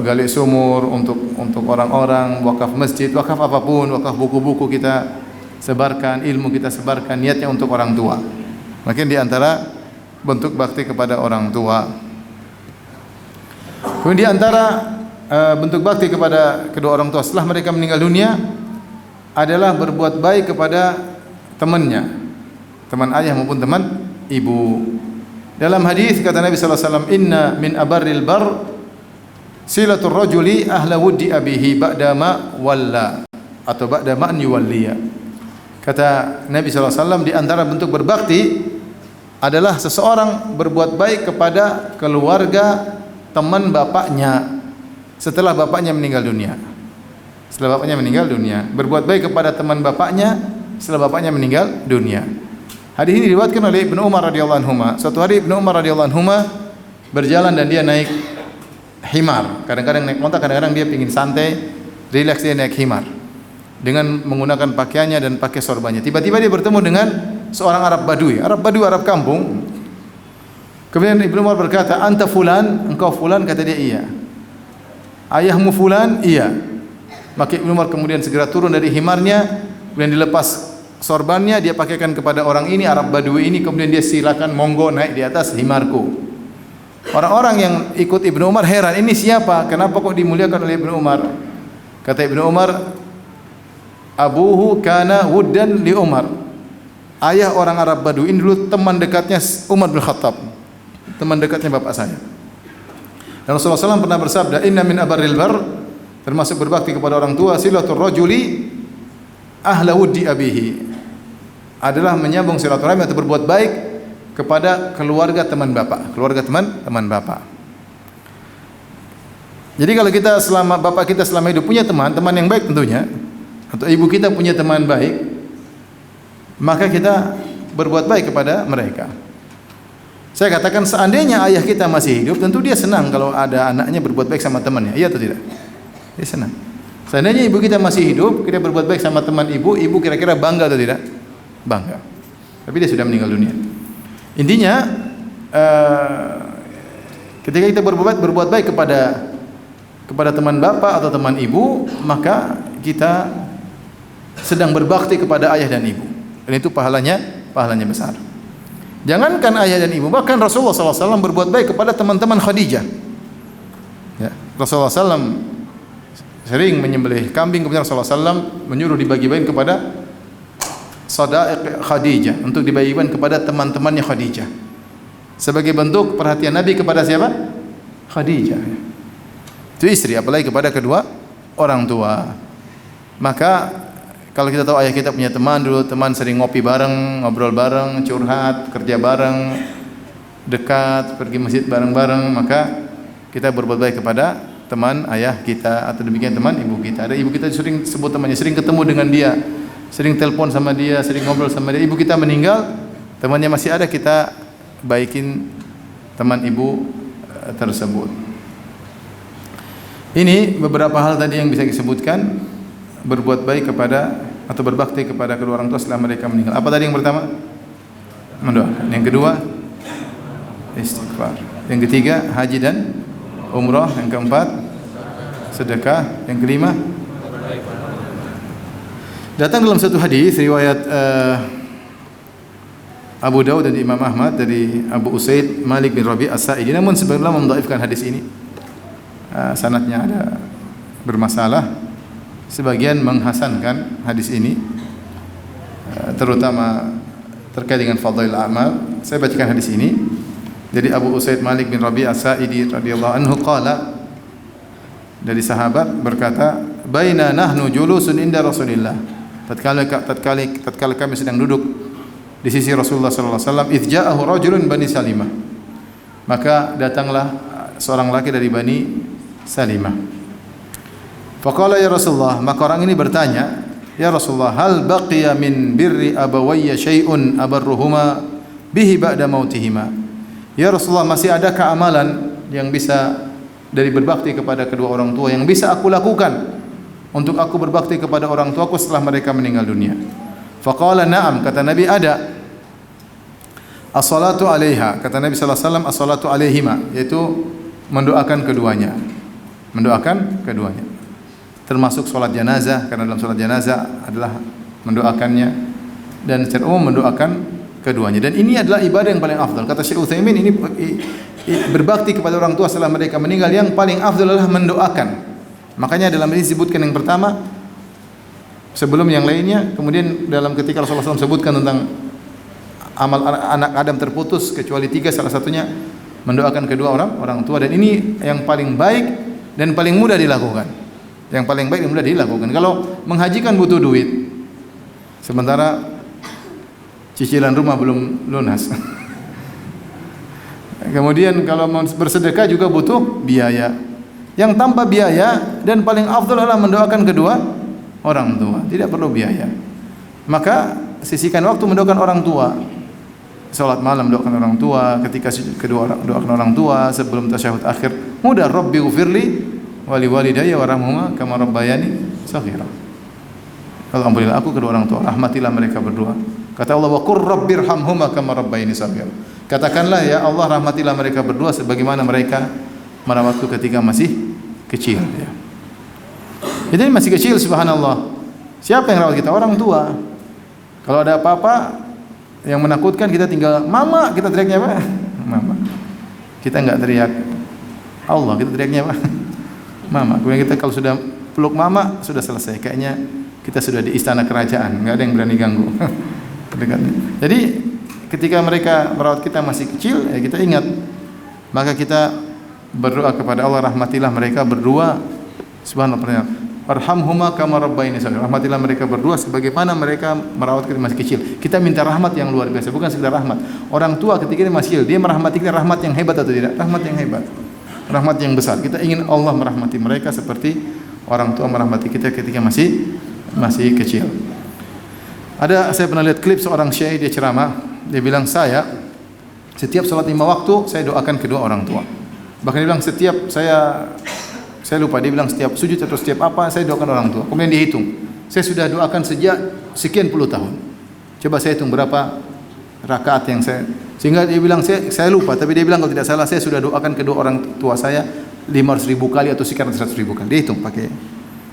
gali sumur untuk orang-orang, wakaf masjid, wakaf apapun, wakaf buku-buku kita sebarkan, ilmu kita sebarkan, niatnya untuk orang tua. Mungkin di antara bentuk bakti kepada orang tua. Kemudian di antara bentuk bakti kepada kedua orang tua setelah mereka meninggal dunia adalah berbuat baik kepada temannya, teman ayah maupun teman ibu. Dalam hadis kata Nabi sallallahu alaihi wasallam, "Inna min abarril bar silatul rajuli ahla wuddi abihi ba'da ma walla," atau ba'da ma an yuwalliya. Kata Nabi sallallahu alaihi wasallam, di antara bentuk berbakti adalah seseorang berbuat baik kepada keluarga teman bapaknya setelah bapaknya meninggal dunia. Setelah bapaknya meninggal dunia, berbuat baik kepada teman bapaknya setelah bapaknya meninggal dunia. Hadis ini diriwayatkan oleh Ibnu Umar radhiyallahu anhu. Suatu hari Ibnu Umar radhiyallahu anhu berjalan dan dia naik himar. Kadang-kadang naik onta, kadang-kadang dia ingin santai, rileks, dia naik himar dengan menggunakan pakaiannya dan pakai sorbannya. Tiba-tiba dia bertemu dengan seorang Arab Badui, Arab kampung. Kemudian Ibnu Umar berkata, "Anta fulan, engkau fulan?" Kata dia, "Iya." "Ayahmu fulan?" "Iya." Maka Ibnu Umar kemudian segera turun dari himarnya, kemudian dilepas sorbannya, dia pakaikan kepada orang ini, Arab Badui ini, kemudian dia silakan monggo naik di atas himarku. Orang-orang yang ikut Ibnu Umar heran, ini siapa? Kenapa kok dimuliakan oleh Ibnu Umar? Kata Ibnu Umar, "Abuhu kana wuddan li Umar." Ayah orang Arab Badui ini dulu teman dekatnya Umar bin Khattab, teman dekatnya bapak saya. Dan Rasulullah SAW pernah bersabda, "Inna min abarril bar," termasuk berbakti kepada orang tua, silatul rajuli ahla wuddi abihi, adalah menyambung silaturahmi atau berbuat baik kepada keluarga teman bapak, keluarga teman bapak. Jadi kalau kita bapak kita selama hidup punya teman yang baik tentunya, atau ibu kita punya teman baik, maka kita berbuat baik kepada mereka. Saya katakan seandainya ayah kita masih hidup, tentu dia senang kalau ada anaknya berbuat baik sama temannya. Iya atau tidak? Dia senang. Seandainya ibu kita masih hidup, kita berbuat baik sama teman ibu kira-kira bangga atau tidak? Bangga. Tapi dia sudah meninggal dunia. Intinya, ketika kita berbuat baik kepada teman bapak atau teman ibu, maka kita sedang berbakti kepada ayah dan ibu. Dan itu pahalanya besar. Jangankan ayah dan ibu, bahkan Rasulullah SAW berbuat baik kepada teman-teman Khadijah. Ya, Rasulullah SAW sering menyembelih kambing, kemudian Rasulullah SAW menyuruh dibagi-bagikan kepada sadaiq Khadijah, untuk dibagi-bagikan kepada teman-temannya Khadijah, sebagai bentuk perhatian Nabi kepada siapa? Khadijah. Itu istri, apalagi kepada kedua orang tua. Maka kalau kita tahu ayah kita punya teman dulu, teman sering ngopi bareng, ngobrol bareng, curhat, kerja bareng, dekat, pergi masjid bareng-bareng, maka kita berbuat baik kepada teman ayah kita, atau demikian teman ibu kita. Ada ibu kita sering sebut temannya, sering ketemu dengan dia, sering telepon sama dia, sering ngobrol sama dia. Ibu kita meninggal, temannya masih ada, kita baikin teman ibu tersebut. Ini beberapa hal tadi yang bisa disebutkan, berbuat baik kepada atau berbakti kepada kedua orang tua setelah mereka meninggal. Apa tadi yang pertama? Mendoakan. Yang kedua, istighfar. Yang ketiga, haji dan umrah. Yang keempat, sedekah. Yang kelima, datang dalam satu hadis riwayat Abu Dawud dan Imam Ahmad dari Abu Usaid Malik bin Rabi' As-Sa'idi, namun sebagian ulama mendhaifkan hadis ini, sanadnya ada bermasalah. Sebagian menghasankan hadis ini, terutama terkait dengan fadhail amal. Saya bacakan hadis ini. Jadi Abu Usaid Malik bin Rabi' As-Sa'idi radhiyallahu anhu qala, dari sahabat berkata, "Baina nahnu julusun inda Rasulillah." Tatkala kami sedang duduk di sisi Rasulullah sallallahu alaihi wasallam, idz ja'ahu rajulun Bani Salimah. Maka datanglah seorang laki dari Bani Salimah. Faqala ya Rasulullah, maka orang ini bertanya, "Ya Rasulullah, hal baqiya min birri abawayya syai'un abarruhuma bihi ba'da mautihima?" Ya Rasulullah, masih adakah amalan yang bisa dari berbakti kepada kedua orang tua yang bisa aku lakukan untuk aku berbakti kepada orang tuaku setelah mereka meninggal dunia? Faqala na'am, kata Nabi ada. As-salatu 'alaiha, kata Nabi sallallahu alaihi wasallam, as-salatu 'alaihima, yaitu mendoakan keduanya. Mendoakan keduanya. Termasuk salat jenazah, karena dalam salat jenazah adalah mendoakannya, dan secara umum mendoakan keduanya. Dan ini adalah ibadah yang paling afdal. Kata Syekh Utsaimin, ini berbakti kepada orang tua setelah mereka meninggal yang paling afdal adalah mendoakan. Makanya dalam ini disebutkan yang pertama sebelum yang lainnya. Kemudian dalam ketika Rasulullah SAW sebutkan tentang amal anak Adam terputus kecuali 3, salah satunya mendoakan kedua orang tua, dan ini yang paling baik dan paling mudah dilakukan. Yang paling baik dan mudah dilakukan. Kalau menghajikan butuh duit, sementara cicilan rumah belum lunas. Kemudian kalau mau bersedekah juga butuh biaya. Yang tanpa biaya dan paling afdal adalah mendoakan kedua orang tua, tidak perlu biaya. Maka sisihkan waktu mendoakan orang tua. Salat malam doakan orang tua, ketika kedua doakan orang tua, sebelum tasyahud akhir mudah, Rabbi ghfirli wa li walidayya warhamhuma kama rabbayani shaghira. Allah ampunilah aku kedua orang tua, rahmatilah mereka berdua. Kata Allah, wa qur rabbirhamhuma kama rabbayani shaghira. Katakanlah ya Allah, rahmatilah mereka berdua sebagaimana mereka merawatku ketika masih kecil, ya. Jadi masih kecil, subhanallah. Siapa yang rawat kita? Orang tua. Kalau ada apa-apa yang menakutkan, kita tinggal mama, kita teriaknya apa? Mama. Kita enggak teriak Allah, kita teriaknya apa? Mama. Kemudian kita kalau sudah peluk mama, sudah selesai. Kayaknya kita sudah di istana kerajaan, enggak ada yang berani ganggu. Jadi ketika mereka merawat kita masih kecil, ya kita ingat. Maka kita berdoa kepada Allah, rahmatilah mereka berdua. Subhanallah. Warhamhuma kama rabbayani shaghira. Rahmatilah mereka berdua sebagaimana mereka merawat kita masih kecil. Kita minta rahmat yang luar biasa, bukan sekedar rahmat. Orang tua ketika dia masih kecil, dia merahmati kita, rahmat yang hebat atau tidak? Rahmat yang hebat. Rahmat yang besar. Kita ingin Allah merahmati mereka seperti orang tua merahmati kita ketika masih kecil. Saya pernah lihat klip seorang syekh, dia ceramah, dia bilang, saya setiap salat 5 waktu saya doakan kedua orang tua. Bahkan dia bilang setiap saya lupa, dia bilang setiap sujud atau setiap apa saya doakan orang tua. Kemudian dihitung, saya sudah doakan sejak sekian puluh tahun. Coba saya hitung berapa rakaat yang saya, sehingga dia bilang saya lupa, tapi dia bilang kalau tidak salah saya sudah doakan kedua orang tua saya 500.000 kali atau sekian 100.000 kali. Dia hitung pakai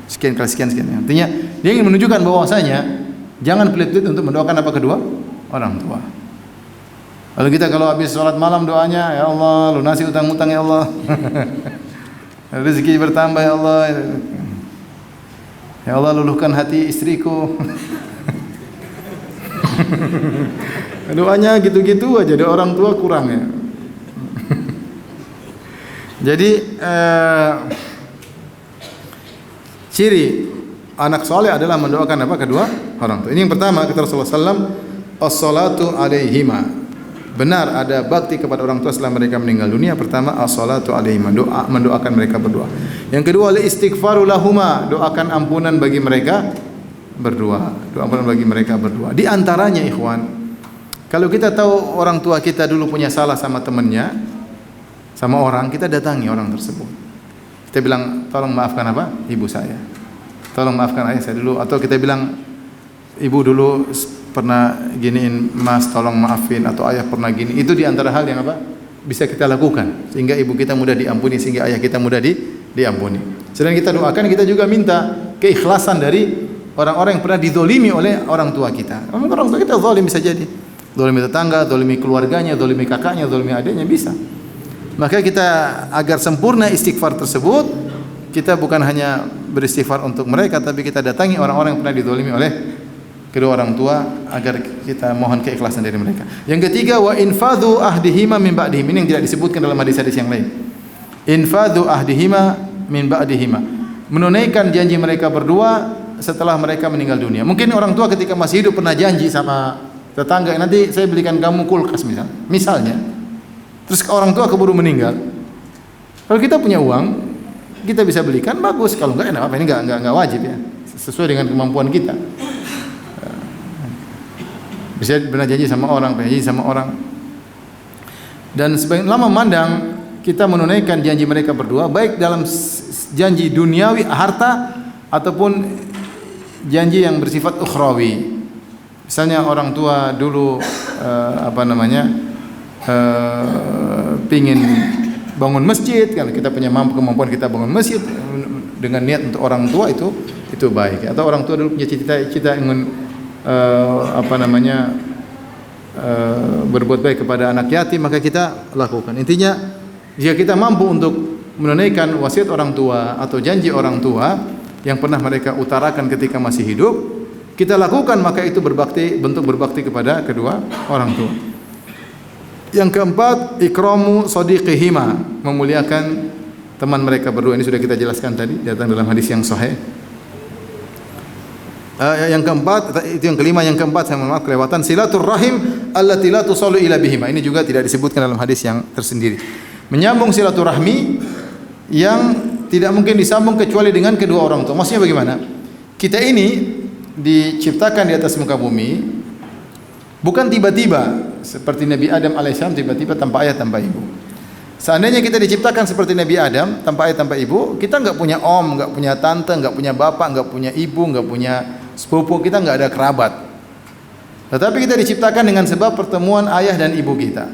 sekian kali sekian. Artinya dia ingin menunjukkan bahwasanya jangan pelit-pelit untuk mendoakan apa kedua orang tua. Lalu kita kalau habis sholat malam doanya, ya Allah lunasi utang-utang ya Allah. Rezeki bertambah ya Allah. Ya Allah luluhkan hati istriku. Doanya gitu-gitu aja, ada orang tua kurang ya. Jadi ciri anak soleh adalah mendoakan apa kedua orang tua. Ini yang pertama kata Rasulullah SAW, as-salatu alaihima. Benar ada bakti kepada orang tua setelah mereka meninggal dunia. Pertama as-salatu alaihima, doa mendoakan mereka berdua. Yang kedua al-istighfaru lahuma, doakan ampunan bagi mereka berdua. Doa ampunan bagi mereka berdua. Di antaranya ikhwan, kalau kita tahu orang tua kita dulu punya salah sama temannya, sama orang, kita datangi orang tersebut. Kita bilang, tolong maafkan apa? Ibu saya. Tolong maafkan ayah saya dulu. Atau kita bilang, ibu dulu pernah giniin mas, tolong maafin. Atau ayah pernah gini. Itu di antara hal yang apa? Bisa kita lakukan. Sehingga ibu kita mudah diampuni. Sehingga ayah kita mudah diampuni. Selain kita doakan, kita juga minta keikhlasan dari orang-orang yang pernah dizolimi oleh orang tua kita. Orang tua kita zalim bisa jadi. Zalimi tetangga, zalimi keluarganya, zalimi kakaknya, zalimi adiknya, bisa. Maka kita agar sempurna istighfar tersebut, kita bukan hanya beristighfar untuk mereka, tapi kita datangi orang-orang yang pernah dizalimi oleh kedua orang tua agar kita mohon keikhlasan dari mereka. Yang ketiga, wa infadhu ahdihima min ba'dihim. Ini yang tidak disebutkan dalam hadis-hadis yang lain. Infadhu ahdihima min ba'dihima. Menunaikan janji mereka berdua setelah mereka meninggal dunia. Mungkin orang tua ketika masih hidup pernah janji sama tetangga, nanti saya belikan kamu kulkas misalnya. Terus orang tua keburu meninggal. Kalau kita punya uang, kita bisa belikan, bagus. Kalau enggak, apa ini enggak wajib ya. Sesuai dengan kemampuan kita. Bisa benar janji sama orang, janji sama orang. Dan sebagian lama memandang kita menunaikan janji mereka berdua, baik dalam janji duniawi harta ataupun janji yang bersifat ukhrawi. Misalnya orang tua dulu pingin bangun masjid, kalau kita punya kemampuan kita bangun masjid dengan niat untuk orang tua, itu baik. Atau orang tua dulu punya cita-cita ingin berbuat baik kepada anak yatim, maka kita lakukan. Intinya jika kita mampu untuk menunaikan wasiat orang tua atau janji orang tua yang pernah mereka utarakan ketika masih hidup, kita lakukan, maka itu bentuk berbakti kepada kedua orang tua. Yang keempat, ikramu shadiqihima, memuliakan teman mereka berdua. Ini sudah kita jelaskan tadi, datang dalam hadis yang sahih. Yang keempat, itu yang kelima. Yang keempat, saya mohon maaf kelewatan, silaturrahim allati la tusallu ila bihima. Ini juga tidak disebutkan dalam hadis yang tersendiri. Menyambung silaturahmi yang tidak mungkin disambung kecuali dengan kedua orang tua. Maksudnya bagaimana? Kita ini diciptakan di atas muka bumi bukan tiba-tiba seperti Nabi Adam alaihissalam, tiba-tiba tanpa ayah tanpa ibu. Seandainya kita diciptakan seperti Nabi Adam tanpa ayah tanpa ibu, kita enggak punya om, enggak punya tante, enggak punya bapak, enggak punya ibu, enggak punya sepupu, kita enggak ada kerabat. Tetapi kita diciptakan dengan sebab pertemuan ayah dan ibu kita.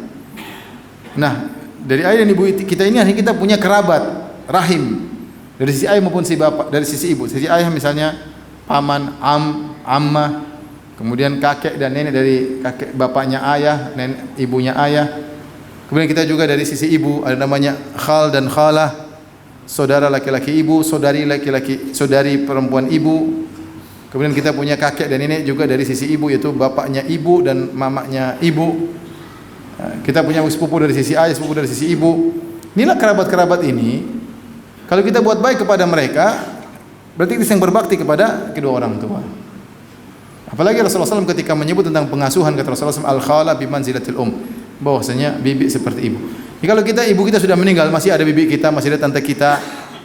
Nah, dari ayah dan ibu kita ini kita punya kerabat rahim dari sisi ayah maupun sisi bapak, dari sisi ibu. Sisi ayah misalnya paman, ammah, kemudian kakek dan nenek dari kakek bapaknya ayah, nenek ibunya ayah. Kemudian kita juga dari sisi ibu ada namanya khal dan khalah, saudara laki-laki ibu, saudari laki-laki, saudari perempuan ibu. Kemudian kita punya kakek dan nenek juga dari sisi ibu, yaitu bapaknya ibu dan mamanya ibu. Kita punya sepupu dari sisi ayah, sepupu dari sisi ibu. Inilah kerabat-kerabat ini. Kalau kita buat baik kepada mereka, berarti kita yang berbakti kepada kedua orang tua. Apalagi Rasulullah SAW ketika menyebut tentang pengasuhan, kata Rasulullah SAW, al-khala bimanzilatil bahwasanya bibi seperti ibu. Jadi kalau ibu kita sudah meninggal, masih ada bibi kita, masih ada tante kita,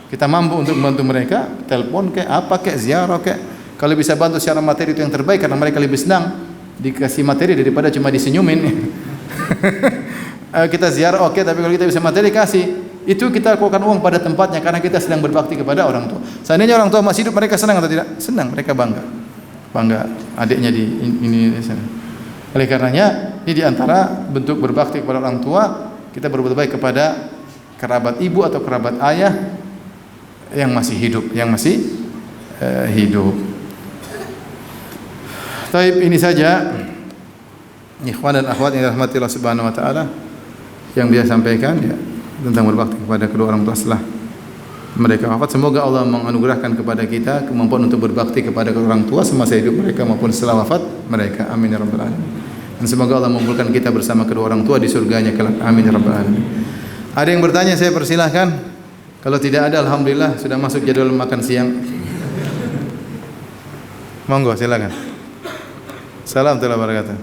kita mampu untuk membantu mereka, telepon ziarah kalau bisa bantu secara materi itu yang terbaik, karena mereka lebih senang dikasih materi daripada cuma disenyumin. Kita ziarah tapi kalau kita bisa materi kasih, itu kita lakukan uang pada tempatnya karena kita sedang berbakti kepada orang tua. Seandainya orang tua masih hidup, mereka senang atau tidak? Senang, mereka bangga adiknya di ini sana. Oleh karenanya ini diantara bentuk berbakti kepada orang tua, kita berbuat baik kepada kerabat ibu atau kerabat ayah yang masih hidup, hidup. Taib, ini saja ikhwan dan akhwat yang dirahmati Allah Subhanahu wa taala yang dia sampaikan ya, tentang berbakti kepada kedua orang tua setelah mereka wafat. Semoga Allah menganugerahkan kepada kita kemampuan untuk berbakti kepada kedua orang tua semasa hidup mereka maupun setelah wafat mereka. Amin ya rabbal alamin. Dan semoga Allah mengumpulkan kita bersama kedua orang tua di surganya kelak. Amin ya rabbal alamin. Ada yang bertanya, saya persilahkan. Kalau tidak ada, alhamdulillah sudah masuk jadwal makan siang. Monggo, silakan. Salam warahmatullahi wabarakatuh.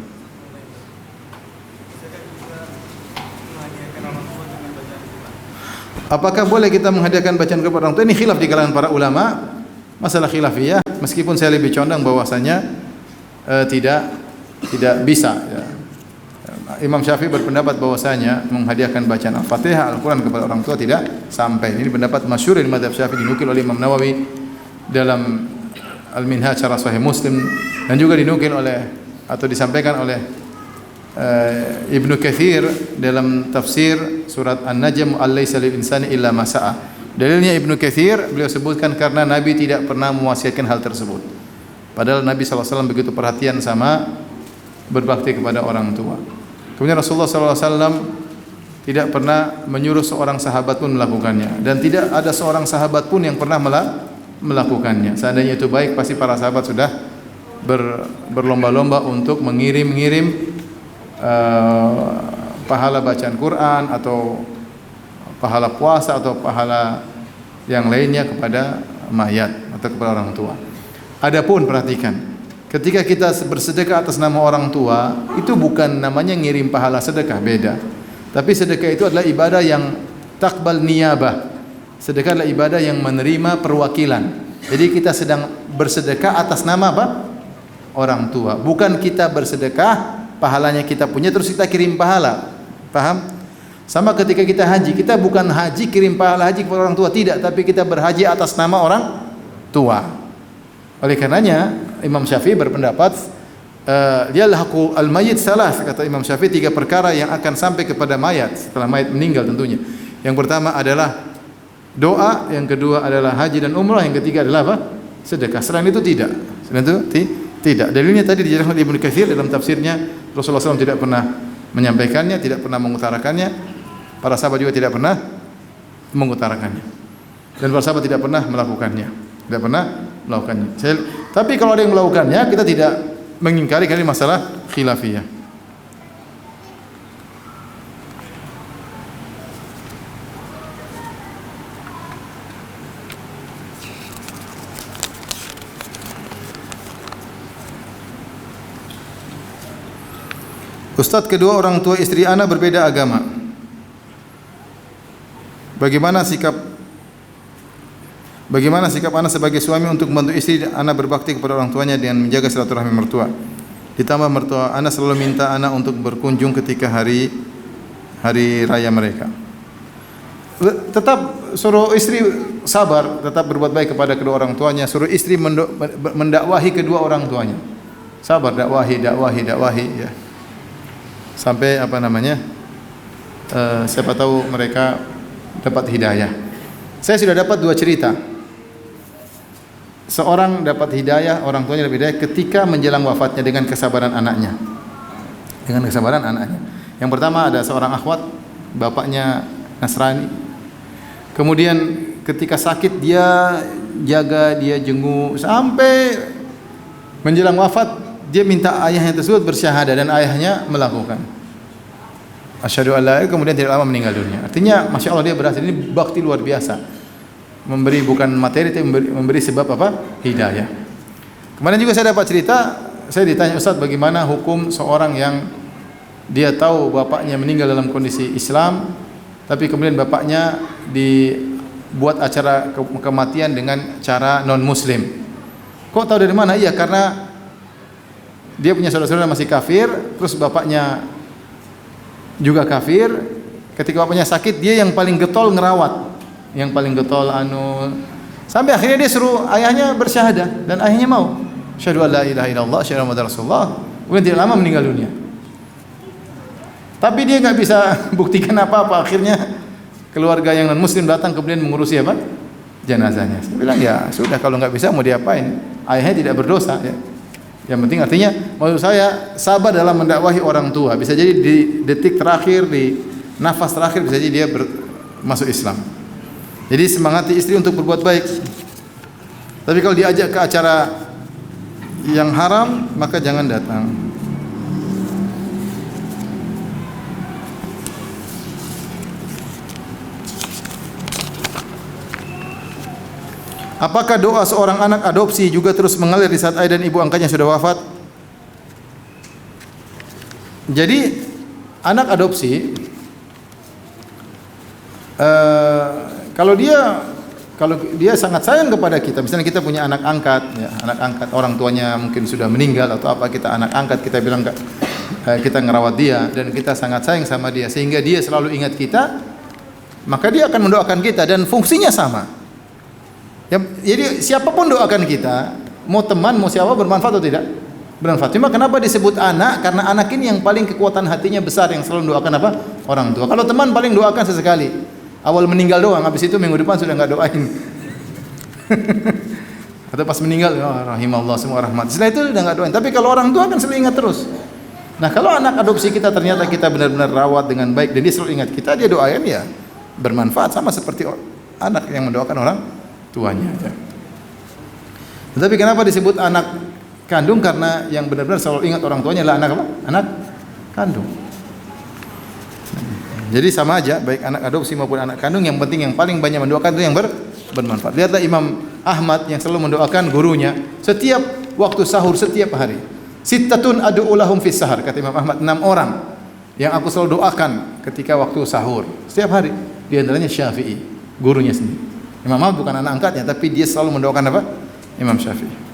Apakah boleh kita menghadiahkan bacaan kepada orang tua? Ini khilaf di kalangan para ulama, masalah khilafiyah. Meskipun saya lebih condong bahwasanya tidak bisa. Ya. Imam Syafi'i berpendapat bahwasanya menghadiahkan bacaan Al-Fatihah, Al-Quran kepada orang tua tidak sampai. Ini pendapat masyhur di mazhab Syafi'i, dinukil oleh Imam Nawawi dalam Al-Minhaj Syarah Sahih Muslim, dan juga dinukil oleh atau disampaikan oleh Ibnu Katsir dalam tafsir surat An-Najm, "Alaysa lil insani illa ma sa'a." Dalilnya Ibnu Katsir, beliau sebutkan karena Nabi tidak pernah mewasiatkan hal tersebut. Padahal Nabi SAW begitu perhatian sama berbakti kepada orang tua. Kemudian Rasulullah SAW tidak pernah menyuruh seorang sahabat pun melakukannya, dan tidak ada seorang sahabat pun yang pernah melakukannya. Seandainya itu baik, pasti para sahabat sudah berlomba-lomba untuk mengirim pahala bacaan Quran atau pahala puasa atau pahala yang lainnya kepada mayat atau kepada orang tua. Adapun perhatikan, ketika kita bersedekah atas nama orang tua, itu bukan namanya ngirim pahala sedekah, beda. Tapi sedekah itu adalah ibadah yang takbal niyabah. Sedekah adalah ibadah yang menerima perwakilan. Jadi kita sedang bersedekah atas nama apa? Orang tua. Bukan kita bersedekah, pahalanya kita punya terus kita kirim pahala. Paham? Sama ketika kita haji, kita bukan haji kirim pahala haji kepada orang tua, tidak, tapi kita berhaji atas nama orang tua. Oleh karenanya Imam Syafi'i berpendapat yalhaqu al-mayyit salas, kata Imam Syafi'i, 3 perkara yang akan sampai kepada mayat setelah mayat meninggal tentunya. Yang pertama adalah doa, yang kedua adalah haji dan umrah, yang ketiga adalah apa? Sedekah. Selain itu tidak. Selain itu tidak. Dalilnya tadi dijelaskan oleh Ibnu Katsir dalam tafsirnya, Rasulullah SAW tidak pernah menyampaikannya, tidak pernah mengutarakannya. Para sahabat juga tidak pernah mengutarakannya. Dan para sahabat tidak pernah melakukannya. Tidak pernah melakukannya. Tapi kalau ada yang melakukannya, kita tidak mengingkari karena masalah khilafiyah. Ustaz, kedua orang tua istri ana berbeda agama. Bagaimana sikap ana sebagai suami untuk membantu istri ana berbakti kepada orang tuanya dengan menjaga silaturahmi mertua? Ditambah mertua ana selalu minta ana untuk berkunjung ketika hari raya mereka. Tetap suruh istri sabar, tetap berbuat baik kepada kedua orang tuanya. Suruh istri mendakwahi kedua orang tuanya. Sabar, dakwahi ya. Sampai siapa tahu mereka dapat hidayah. Saya sudah dapat 2 cerita. Seorang dapat hidayah, orang tuanya dapat hidayah ketika menjelang wafatnya dengan kesabaran anaknya. Yang pertama ada seorang akhwat, bapaknya Nasrani. Kemudian ketika sakit dia jaga, dia jenguk sampai menjelang wafat. Dia minta ayahnya tersebut bersyahadah dan ayahnya melakukan asyhadu alla ilaha illallah, kemudian tidak lama meninggal dunia. Artinya Masya Allah dia berhasil. Ini bakti luar biasa, memberi bukan materi tapi memberi sebab apa? Hidayah. Kemarin juga saya dapat cerita, saya ditanya, Ustaz, bagaimana hukum seorang yang dia tahu bapaknya meninggal dalam kondisi Islam tapi kemudian bapaknya dibuat acara kematian dengan cara non muslim. Kok tahu dari mana? Iya, karena dia punya saudara-saudara masih kafir, terus bapaknya juga kafir. Ketika bapaknya sakit, dia yang paling getol ngerawat, sampai akhirnya dia suruh ayahnya bersyahadah dan ayahnya mau. Asyhadu an la ilaha illallah, asyhadu anna Muhammadar Rasulullah. Kemudian tidak lama meninggal dunia. Tapi dia nggak bisa buktikan apa-apa. Akhirnya keluarga yang non muslim datang kemudian mengurusi apa? Jenazahnya. Saya bilang ya sudah, kalau nggak bisa mau diapain? Ayahnya tidak berdosa ya. Yang penting artinya maksud saya sabar dalam mendakwahi orang tua. Bisa jadi di detik terakhir, di nafas terakhir bisa jadi dia masuk Islam. Jadi semangati istri untuk berbuat baik. Tapi kalau diajak ke acara yang haram maka jangan datang. Apakah doa seorang anak adopsi juga terus mengalir di saat ayah dan ibu angkatnya sudah wafat? Jadi anak adopsi kalau dia sangat sayang kepada kita, misalnya kita punya anak angkat, ya, anak angkat orang tuanya mungkin sudah meninggal atau apa, kita anak angkat, kita bilang kita ngerawat dia dan kita sangat sayang sama dia sehingga dia selalu ingat kita, maka dia akan mendoakan kita dan fungsinya sama. Ya, jadi siapapun doakan kita, mau teman, mau siapa, bermanfaat atau tidak? Bermanfaat. Cuma kenapa disebut anak? Karena anak ini yang paling kekuatan hatinya besar, yang selalu doakan apa? Orang tua. Kalau teman paling doakan sesekali. Awal meninggal doang, habis itu minggu depan sudah enggak doain. Atau pas meninggal, oh, rahimallah, semua rahmat. Setelah itu udah enggak doain. Tapi kalau orang tua kan selalu ingat terus. Nah, kalau anak adopsi kita ternyata kita benar-benar rawat dengan baik dan dia selalu ingat kita, dia doain ya bermanfaat, sama seperti anak yang mendoakan orang tuanya. Tetapi kenapa disebut anak kandung? Karena yang benar-benar selalu ingat orang tuanya adalah anak apa? Anak kandung. Jadi sama aja, baik anak adopsi maupun anak kandung, yang penting yang paling banyak mendoakan itu yang bermanfaat. Lihatlah Imam Ahmad yang selalu mendoakan gurunya setiap waktu sahur, setiap hari. Sittatun ad'u lahum fis sahar, kata Imam Ahmad, 6 orang yang aku selalu doakan ketika waktu sahur setiap hari. Di antaranya Syafi'i, gurunya sendiri. Imam Ahmad bukan anak angkatnya, tapi dia selalu mendoakan apa? Imam Syafi'i.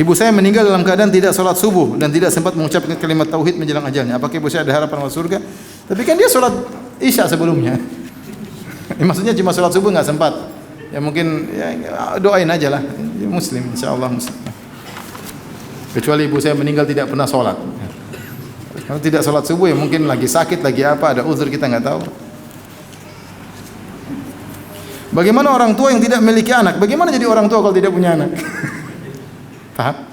Ibu saya meninggal dalam keadaan tidak salat subuh dan tidak sempat mengucapkan kalimat tauhid menjelang ajalnya. Apakah ibu saya ada harapan masuk surga? Tapi kan dia sholat isya sebelumnya. Maksudnya cuma sholat subuh nggak sempat. Ya mungkin ya, doain aja lah. Ya, muslim, insya Allah muslim. Kecuali ibu saya meninggal tidak pernah sholat. Kalau tidak sholat subuh ya mungkin lagi sakit, lagi apa, ada uzur kita nggak tahu. Bagaimana orang tua yang tidak memiliki anak? Bagaimana jadi orang tua kalau tidak punya anak? Paham?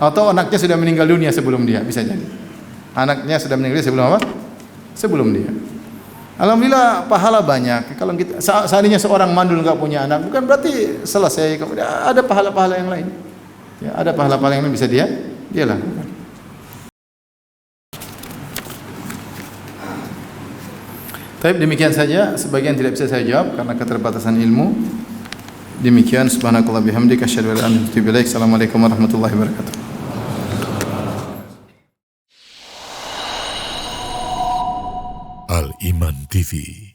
Atau anaknya sudah meninggal dunia sebelum dia, bisa jadi. Anaknya sudah meninggal sebelum apa? Sebelum dia. Alhamdulillah pahala banyak. Kalau kita seandainya seorang mandul enggak punya anak, bukan berarti selesai. Ada pahala-pahala yang lain. Ya, ada pahala-pahala yang lain bisa dia lakukan. Tapi demikian saja, sebagian tidak bisa saya jawab karena keterbatasan ilmu. Demikian, subhanakallah bihamdika asyhadu an la ilaha illa anta astaghfiruka wa atubu ilaik. Assalamualaikum warahmatullahi wabarakatuh. Al Iman TV